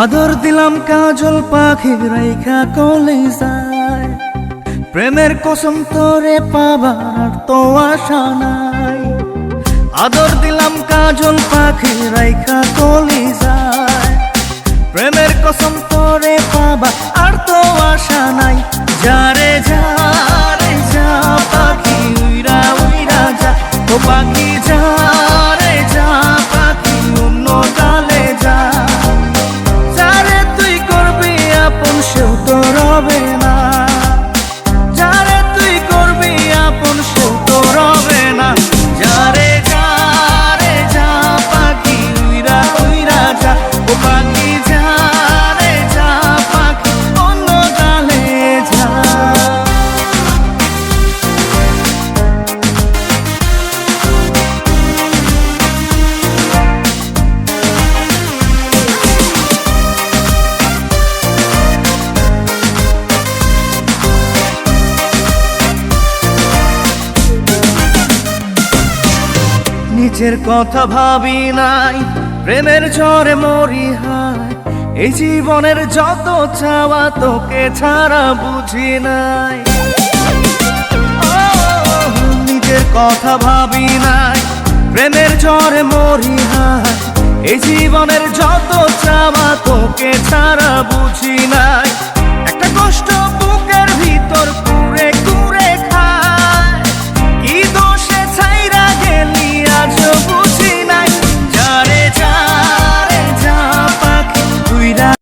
আদর দিলাম কাজল পাখি রাইখা কলিজায়, প্রেমের কসম তোরে পাবার তো আশা নাই। আদর দিলাম কাজল পাখি রাইখা কলিজায়, প্রেমের কসম তোরে পাবা আর তো আশা নাই। যারে যা রে যা পাখি উইরা উইরা যা, ও পাখি যা রে যা পাখি অন্য ডালে যা। যারে তুই করবি আপন সেও তো রবে না, যারে তুই করবি আপন সেও তো রবে না। যারে যা রে যা পাখি উইরা উইরা যা, ও পাখি যা রে যা পাখি অন্য ডালে যা। নিজের কথা ভাবি নাই, প্রেমের ঝড়ে মরি হায়। এই জীবনের যত চাওয়া তোকে ছাড়া বুঝি নাই। নিজের কথা ভাবি নাই, প্রেমের ঝড়ে মরি হায়। এই জীবনের যত চাওয়া তোকে ছাড়া বুঝি না।